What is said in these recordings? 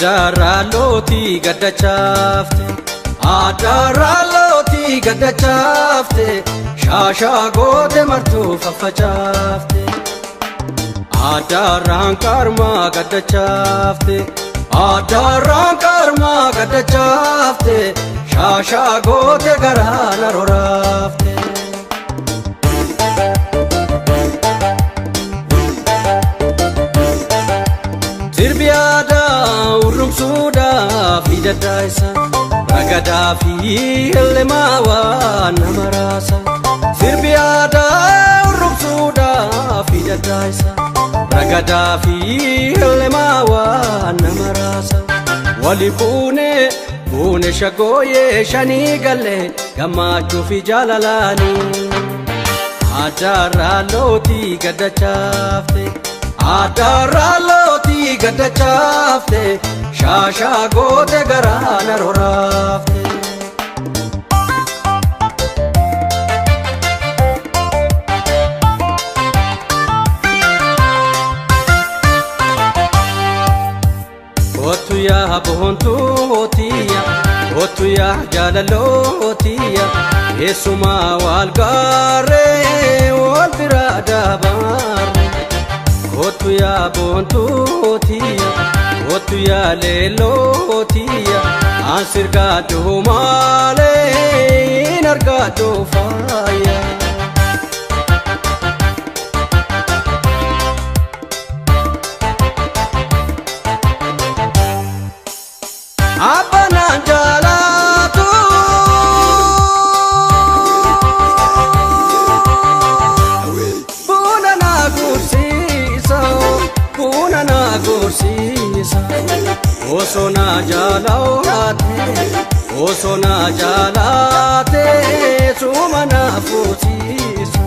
Adaraloti gadachafte, adaraloti gadachafte, shasha gode martu fafachafte. Adaran karma gadachafte, adaran karma gadachafte, shasha gode garana rorafte. Sirbiada urum suda fida daisa, ragada fi lemawa namarasa. Sirbiada urum suda fida daisa, ragada fi lemawa namarasa. Wali pune shagoye shani galle, gamachu fi jalalani. Adaraloti gadachafte, adaraloti gadachafte, shasha gode garana rorafte. Otuya bontu otiya, otuya jalalotiya, esuma walgare walbirada bar. Otuya bontu otiya, otuya lelotiya, ansirga dumale inarga dufaya. Abana jalatu, punana gursisa, punana gursisa. Osona jalate, osona jalate, sumana futisa.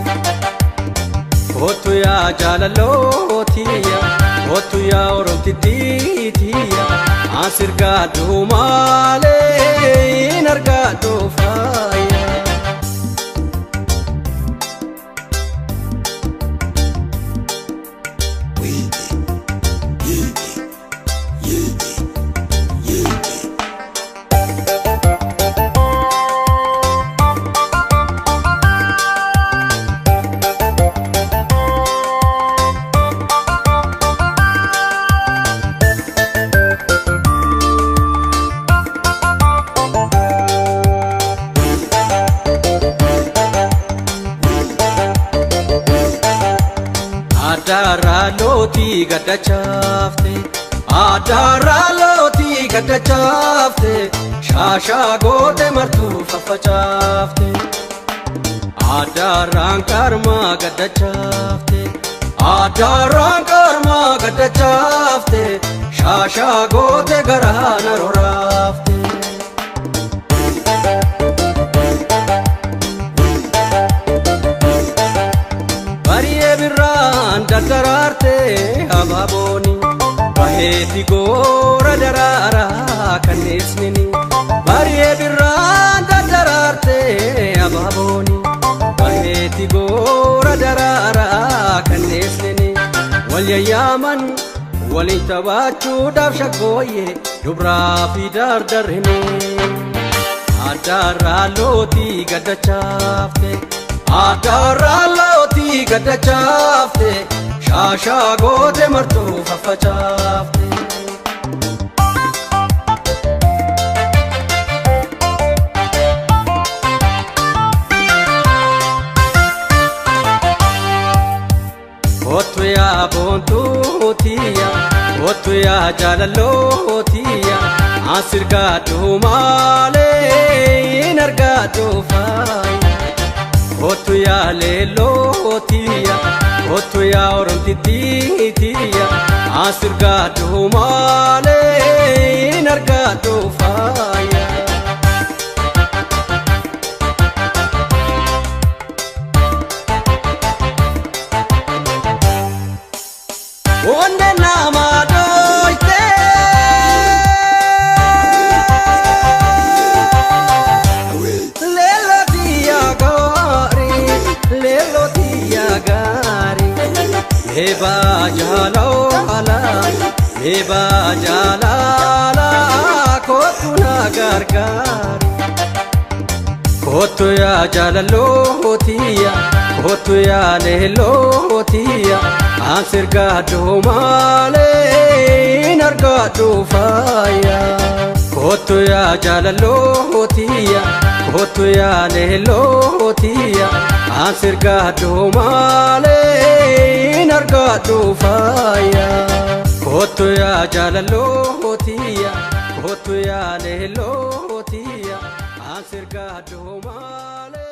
Otuya jalalotiya, otuya oromtitiya, ansirga dumale inarga dufaya. Adaraloti gadachafte, adaraloti gadachafte, shasha gode martu fafachafte. Adaran karma gadachafte, adaran karma gadachafte, shasha gode garana rorafte. Dadararte ababoni, baheti gora darara kanesnini. Bariye birran dadararte ababoni, baheti gora darara kanesnini. Walya yaman walintabachu dabshakoye dubra fi dardarhini. Adaraloti gadachafte, adaraloti gadachafte, shasha gode martu fafachafte. Otuya bontu otiya, otuya jalalotiya, ansirga dumale inarga dufaya. Otuya lelotiya, otuya oromtitiya, ansirga dumale inarga dufaya. Onde namadoite, lelotiya gari, heba jalo ala Meba jalala kotu na gargar Kotu ya jalalo tiya Kotu ya lelo tiya Ansir gado male nargado faya Kotu ya jalalo tiya Kotu ya lelo tiya Ansir gado male nargado faya Kotu ya jalalo tiya Kotu ya lelo tiya Ansir gado male